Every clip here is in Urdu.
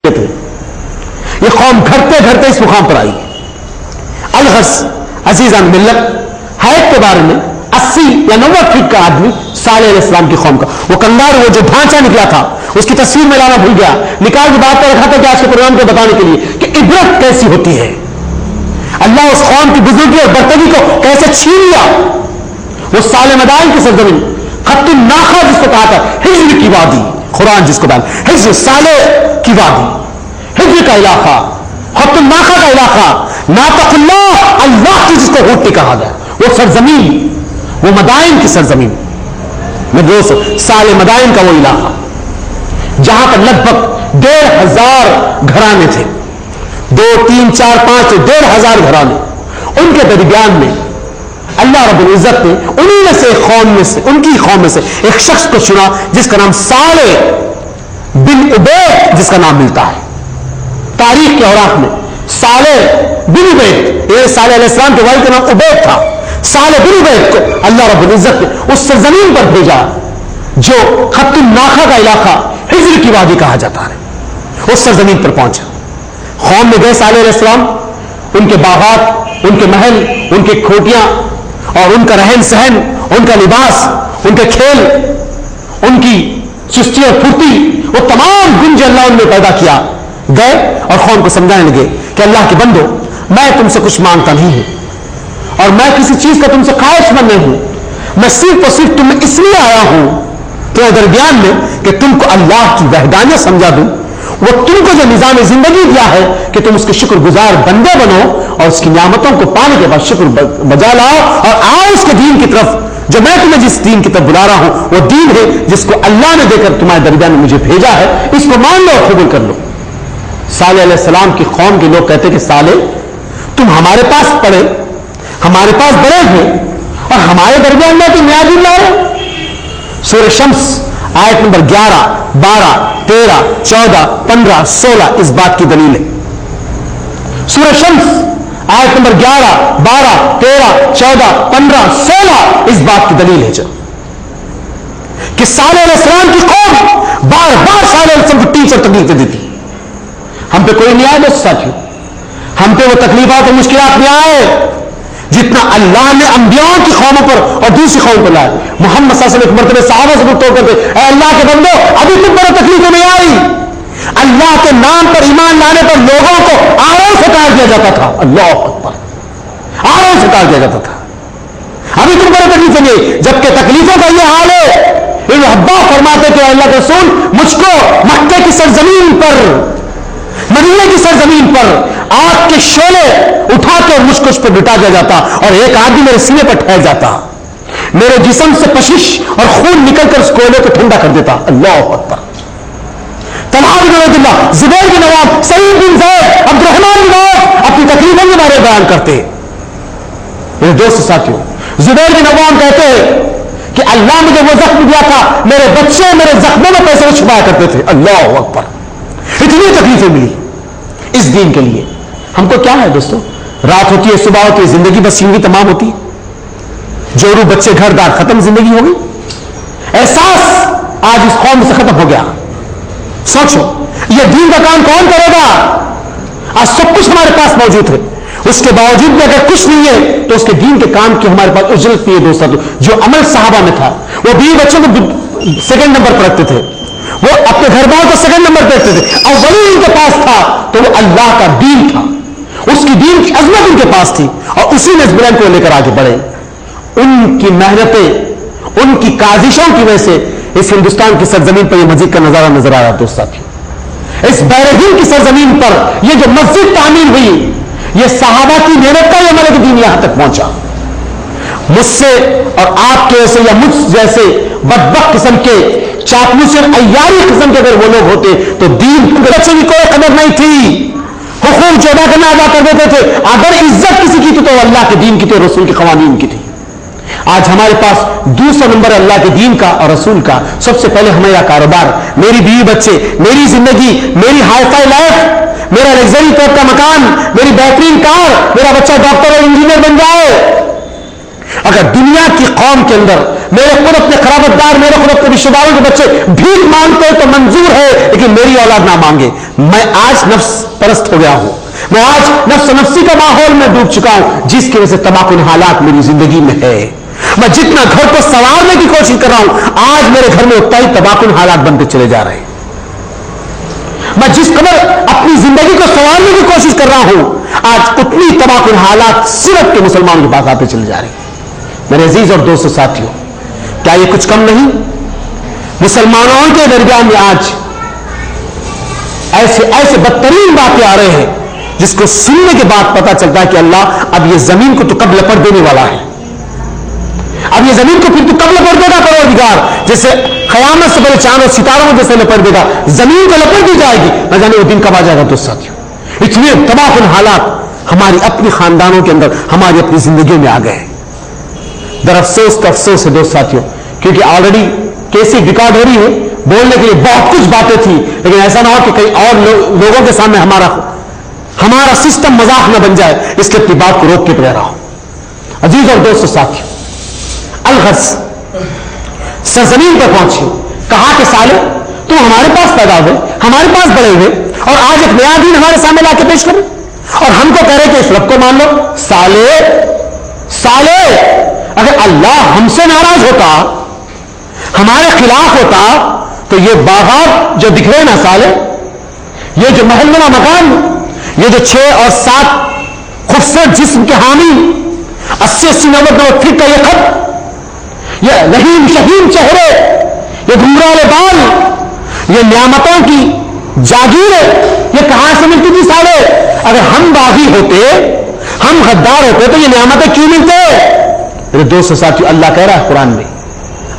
تھے. یہ قوم گھٹتے گھٹتے اس مقام پر آئی. الغس عزیزان ملت حیات کے بارے میں 80 یا 90 فٹ کا آدمی صالح علیہ السلام کی قوم کا وہ کنگار وہ جو ڈھانچہ نکلا تھا اس کی تصویر میں لانا بھول گیا. نکال کے بات پر رکھا تھا کہ آج کے پروگرام کو بتانے کے لیے کہ عبرت کیسی ہوتی ہے. اللہ اس قوم کی بزرگی اور برتری کو کیسے چھین لیا. وہ صالح مدائن کی سرزمین خط الناخا جس کو کہا تھا ہجر کی وادی قرآن جس کو ڈال ہجر صالح کی وادی ہجر کا علاقہ خط الناخا کا علاقہ ناطق اللہ اللہ کی جس کو ہوتی کہا گیا وہ سرزمین وہ مدائن کی سرزمین میں دوست صالح مدائن کا وہ علاقہ جہاں پر لگ بھگ 1500 گھرانے تھے. 2 3 4 5 1500 گھرانے. ان کے درمیان میں اللہ رب العزت نے انہی میں سے قوم میں سے ان کی قوم میں سے ایک شخص کو چنا جس کا نام صالح بن عبید جس کا نام ملتا ہے تاریخ کے اوراق میں. صالح بن عبید یہ صالح علیہ السلام کے والد کا نام عبید تھا. صالح بن عبید کو اللہ رب العزت نے اس سرزمین پر بھیجا جو خط الناخا کا علاقہ ہجر کی وادی کہا جاتا ہے. اس سرزمین پر پہنچا. قوم میں گئے صالح علیہ السلام. ان کے باغات ان کے محل ان کی کھوٹیاں اور ان کا رہن سہن ان کا لباس ان کے کھیل ان کی چستی اور پھرتی وہ تمام گنج اللہ ان نے پیدا کیا. گئے اور قوم کو سمجھانے لگے کہ اللہ کے بندو میں تم سے کچھ مانگتا نہیں ہوں اور میں کسی چیز کا تم سے خواہش مند نہیں ہوں. میں صرف اور صرف تمہیں اس لیے آیا ہوں کہ درمیان میں کہ تم کو اللہ کی وحدانیت سمجھا دوں. وہ تم کو جو نظام زندگی دیا ہے کہ تم اس کے شکر گزار بندے بنو اور اس کی نعمتوں کو پانے کے بعد شکر بجا لاؤ اور آؤ اس کے دین کی طرف جو میں تمہیں جس دین کی طرف بلا رہا ہوں وہ دین ہے جس کو اللہ نے دے کر تمہارے درمیان میں مجھے بھیجا ہے. اس کو مان لو اور قبول کر لو. صالح علیہ السلام کی قوم کے لوگ کہتے کہ صالح تم ہمارے پاس پڑے ہمارے پاس بڑے ہیں اور ہمارے درمیان میں تم نیا دین لاؤ. سورہ شمس آیت نمبر 11 12 13 14 15 16 اس بات کی دلیل ہے. سورہ شمس آیت نمبر 11 12 13 14 15 16 اس بات کی دلیل ہے کہ صالح علیہ السلام کی قوم بار بار صالح علیہ السلام کو ٹیچر تکلیفیں دیتی. ہم پہ کوئی نہیں آئے دوست ساتھیوں. ہم پہ وہ تکلیفات اور مشکلات نہیں آئے جتنا اللہ نے انبیاء کی قوموں پر اور دوسری قوموں پر لائے. محمد صلی اللہ علیہ وسلم ایک مرتبہ صحابہ سے توڑ کرتے اے اللہ کے بندو ابھی تم پر تکلیفیں نہیں آئی. اللہ کے نام پر ایمان لانے پر لوگوں کو آروں سے کاٹ دیا جاتا تھا. اللہ اکبر آروں سے کاٹ دیا جاتا تھا. ابھی تم پر تکلیفیں نہیں جبکہ تکلیفوں کا یہ حال ہے. ابن عباس فرماتے کہ اللہ کے رسول مجھ کو مکے کی سرزمین پر مدینے کی سرزمین پر آگ کے شعلے اٹھا کے مجھ کو اس پر لٹا دیا جاتا اور ایک آدمی میرے سینے پر ٹھہر جاتا میرے جسم سے کشش اور خون نکل کر اس کوئلے کو ٹھنڈا کر دیتا. اللہ اکبر. طلحہ بن عبید اللہ زبیر بن عوام سعید بن زید عبد الرحمن بن عوف اپنی تکلیفوں کے بارے بیان کرتے. میرے دوست ساتھیوں زبیر بن عوام کہتے ہیں کہ اللہ مجھے وہ زخم دیا تھا میرے بچے میرے زخموں میں پیسے چھپایا کرتے تھے. اللہ اکبر. اتنی تکلیفیں ملی اس دین کے لیے. ہم کو کیا ہے دوستو رات ہوتی ہے صبح ہوتی ہے زندگی بس یوں ہی تمام ہوتی ہے. جورو بچے گھر دار ختم زندگی ہو گئی. احساس آج اس قوم سے ختم ہو گیا. سوچو یہ دین کا کام کون کرے گا. آج سب کچھ ہمارے پاس موجود ہے اس کے باوجود بھی اگر کچھ نہیں ہے تو اس کے دین کے کام کی ہمارے پاس اجرت نہیں ہے. دوستو جو عمل صحابہ میں تھا وہ 20 بچوں کو سیکنڈ نمبر پر رکھتے تھے وہ اپنے گھر والوں کو سیکنڈ نمبر پہ رکھتے تھے اور ولی ان کے پاس تھا تو وہ اللہ کا دین تھا. اس کی دین کی عظمت ان کے پاس تھی اور اسی نے اس بلند کو لے کر آگے بڑھے. ان کی محنتیں ان کی کاذشوں کی وجہ سے اس ہندوستان کی سرزمین پر یہ مسجد کا نظارہ نظر آیا. دوست ساتھی اس بحرین کی سرزمین پر یہ جو مسجد تعمیر ہوئی یہ صحابہ کی محنت کا یہ ملک دین یہاں تک پہنچا. مجھ سے اور آپ کے ایسے یا مجھ جیسے بدبخت قسم کے چاپلوسی اور عیاری قسم کے اگر وہ لوگ ہوتے تو دین بچے کی کوئی قدر نہیں تھی. حقوق جو ادا کرنا ادا کر دیتے تھے. اگر عزت کسی کی تھی تو اللہ کے دین کی تھی رسول کے قوانین کی تھی. آج ہمارے پاس دوسرا نمبر اللہ کے دین کا اور رسول کا. سب سے پہلے ہمارا کاروبار میری بیوی بچے میری زندگی میری ہائی فائی لائف میرا لگژری ٹائپ کا مکان میری بہترین کار میرا بچہ ڈاکٹر اور انجینئر بن جائے. اگر دنیا کی قوم کے اندر میرے خود اپنے قرابت دار، میرے خود اپنے رشتے داروں کے بچے بھیک مانگتے تو منظور ہے، لیکن میری اولاد نہ مانگے. میں آج نفس پرست ہو گیا ہوں، میں آج نفس و نفسی کا ماحول میں ڈوب چکا ہوں، جس کی وجہ سے تباہ حالات میری زندگی میں ہے. میں جتنا گھر کو سنوارنے کی کوشش کر رہا ہوں، آج میرے گھر میں اتنا ہی تباہ حالات بنتے چلے جا رہے ہیں. میں جس قدر اپنی زندگی کو سنوارنے کی کوشش کر رہا ہوں، آج اتنی تباہ حالات صرف کے مسلمانوں کے پاس آتے چلے جا رہے ہیں. میرے عزیز اور دوستو ساتھیوں، کیا یہ کچھ کم نہیں؟ مسلمانوں کے درمیان میں آج ایسے بدترین باتیں آ رہے ہیں جس کو سننے کے بعد پتا چلتا ہے کہ اللہ اب یہ زمین کو تو کب لپٹ دینے والا ہے. اب یہ زمین کو پھر تو کب لپٹ دے گا پروردگار، جیسے قیامت سے پہلے چاند اور ستاروں جیسے لپٹ دے گا، زمین کو لپٹ دی جائے گی. نہ جانے وہ دن کب آ جائے گا. دوست ساتھیوں، اتنے تباہ کن حالات ہماری اپنی خاندانوں کے اندر، ہماری اپنی زندگیوں میں آ گئے ہیں. در افسوس کا افسوس ہے دوست ساتھیوں، کیونکہ آلریڈی کیسی ریکارڈ ہو رہی ہے، بولنے کے لیے بہت کچھ باتیں تھی، لیکن ایسا نہ ہو کہ کئی اور لوگوں کے سامنے ہمارا سسٹم مذاق نہ بن جائے، اس کے اپنی بات کو روک کے رہ رہا ہوں. عزیز اور دوستو ساتھیوں، الغرض سرزمین پر پہنچے، کہا کہ سالے تم ہمارے پاس پیدا ہوئے، ہمارے پاس بڑے ہوئے، اور آج ایک نیا دین ہمارے سامنے لا کے پیش کرے، اور ہم کو کہہ رہے کہ اس رب کو مان لو. سالے اگر اللہ ہم سے ناراض ہوتا، ہمارے خلاف ہوتا، تو یہ باغات جو دکھ رہے نا سالے، یہ جو محل نما مکان، یہ جو 6 اور 7 خوبصورت جسم کے حامی، 80-90 فٹ کا یہ خط، یہ رحیم شہیم چہرے، یہ گھنگرالے بال، یہ نعمتوں کی جاگیر، یہ کہاں سے ملتی تھی سالے؟ اگر ہم باغی ہوتے، ہم غدار ہوتے تو یہ نعمتیں کیوں ملتے؟ میرے دوست ساتھیو، اللہ کہہ رہا ہے قرآن میں،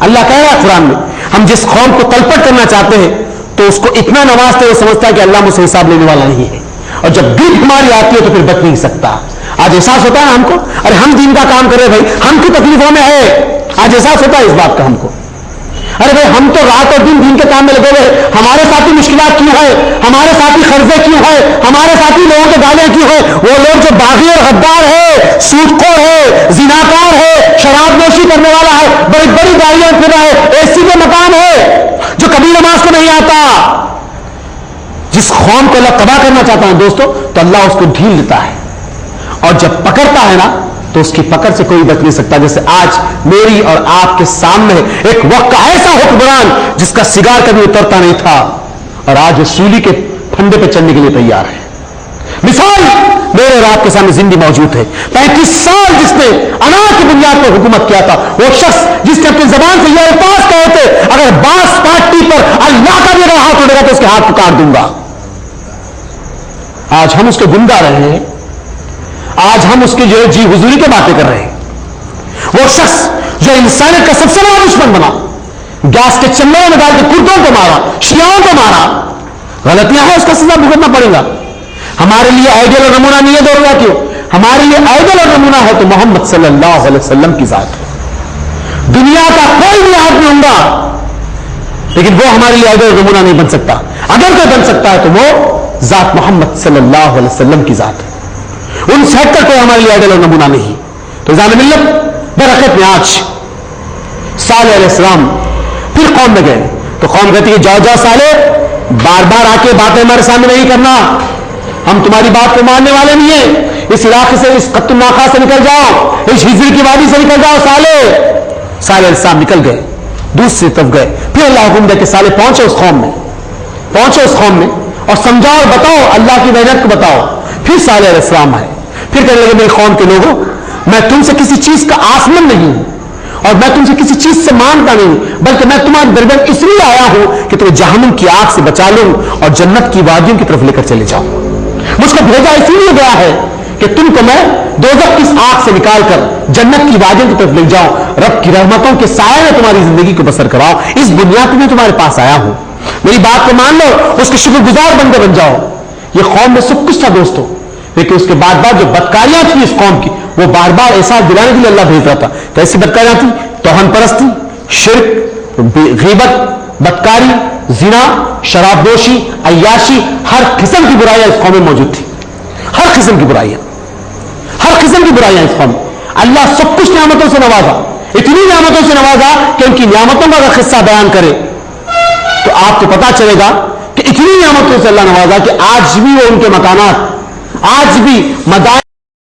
اللہ کہہ رہا ہے قرآن میں، ہم جس قوم کو تلپٹ کرنا چاہتے ہیں تو اس کو اتنا نوازتے ہوئے سمجھتا ہے کہ اللہ مجھ سے حساب لینے والا نہیں ہے، اور جب گرد ہماری آتی ہے تو پھر بچ نہیں سکتا. آج احساس ہوتا ہے ہم کو، ارے ہم دین کا کام کر رہے بھائی، ہم کی تکلیفوں میں ہے. آج احساس ہوتا ہے اس بات کا ہم کو، ارے بھائی ہم تو رات اور دن کے کام میں لگے ہوئے، ہمارے ساتھی مشکلات کیوں ہے، ہمارے ساتھی قرضے کیوں ہے، ہمارے ساتھی لوگوں کے گالیں کیوں ہے؟ وہ لوگ جو باغی اور غدار ہے، سودخور ہے، زناکار ہے، شراب نوشی کرنے والا ہے، بڑی بڑی گاڑیاں پھر رہا ہے، اے سی کے مکان ہے، جو کبھی نماز کو نہیں آتا. جس قوم کو اللہ تباہ کرنا چاہتا ہے دوستو، تو اللہ اس کو ڈھیل دیتا ہے، اور جب پکڑتا ہے نا تو اس کی پکڑ سے کوئی بچ نہیں سکتا. جیسے آج میری اور آپ کے سامنے ایک وقت کا ایسا حکمران جس کا سگار کبھی اترتا نہیں تھا، اور آج وہ سولی کے پھندے پہ چلنے کے لیے تیار ہے. مثال میرے اور آپ کے سامنے زندگی موجود ہے. 35 سال جس نے انا کی بنیاد پر حکومت کیا تھا، وہ شخص جس نے اپنی زبان سے یہ الفاظ کہے تھے، اگر باس پارٹی پر اللہ کا بھی اگر ہاتھ اٹھے گا تو اس کے ہاتھ کو کاٹ دوں گا. آج ہم اس کے گن گا رہے ہیں، آج ہم اس کی جو جی حضوری کے باتیں کر رہے ہیں. وہ شخص جو انسانیت کا سب سے بڑا دشمن بنا، گیس کے چلوں میں ڈال کے کردوں کو مارا، شیعوں کو مارا، غلطیاں ہیں، اس کا سزا بھگتنا پڑے گا. ہمارے لیے آئیڈیل اور نمونہ نہیں ہے دور کیوں؟ ہمارے لیے آئیڈیل اور نمونہ ہے تو محمد صلی اللہ علیہ وسلم کی ذات ہے. دنیا کا کوئی بھی آدمی ہوں گا لیکن وہ ہمارے لیے آئیڈیل اور نمونہ نہیں بن سکتا. اگر کوئی بن سکتا ہے تو وہ ذات محمد صلی اللہ علیہ وسلم کی ذات ہے. ان سے ہٹ کر کوئی ہمارے لیے آئیڈیل اور نمونہ نہیں. تو نظام ملت برکت میں آج صالح علیہ السلام پھر قوم میں گئے تو قوم کہتی ہے جاؤ صالح، بار بار آ کے باتیں ہمارے سامنے نہیں کرنا، ہم تمہاری بات کو ماننے والے نہیں ہیں. اس علاقے سے، اس قط الناقہ سے نکل جاؤ، اس ہجری کی وادی سے نکل جاؤ. صالح علیہ السلام نکل گئے، دوسری طرف گئے. پھر اللہ حکم دے کہ صالح پہنچو اس قوم میں اور سمجھاؤ اور بتاؤ، اللہ کی محنت کو بتاؤ. پھر صالح علیہ السلام آئے، پھر کہنے لگے میری قوم کے لوگوں، میں تم سے کسی چیز کا آسمن نہیں ہوں اور میں تم سے کسی چیز سے مانتا نہیں ہوں، بلکہ میں تمہارے درمیان اس لیے آیا ہوں کہ تمہیں جہنم کی آگ سے بچا لوں اور جنت کی وادیوں کی طرف لے کر چلے جاؤں. مجھ کو بھیجا اسی لیے گیا ہے کہ تم کو میں دوزخ کی آگ سے نکال کر جنت کی وادیوں کی طرف لے جاؤں، رب کی رحمتوں کے سائے میں تمہاری زندگی کو بسر کراؤ. اس بنیاد میں تمہارے پاس آیا ہوں، میری بات کو مان لو، اس کے شکر گزار بندے بن جاؤ. یہ قوم میں سب کچھ تھا دوستوں، لیکن اس کے بعد جو بدکاریاں تھیں اس قوم کی، وہ بار بار احساس دلانے کے لیے اللہ بھیج رہا تھا. کیسی بدکاریاں تھیں؟ توہن پرستی، شرک، غیبت، بدکاری، زنا، شراب نوشی، عیاشی، ہر قسم کی برائیاں اس قوم میں موجود تھی. ہر قسم کی برائیاں اس قوم میں. اللہ سب کچھ نعمتوں سے نوازا، اتنی نعمتوں سے نوازا کہ ان کی نعمتوں کا اگر قصہ بیان کرے تو آپ کو پتا چلے گا کہ اتنی نعمتوں سے اللہ نوازا کہ آج بھی وہ ان کے مکانات، آج بھی مدائن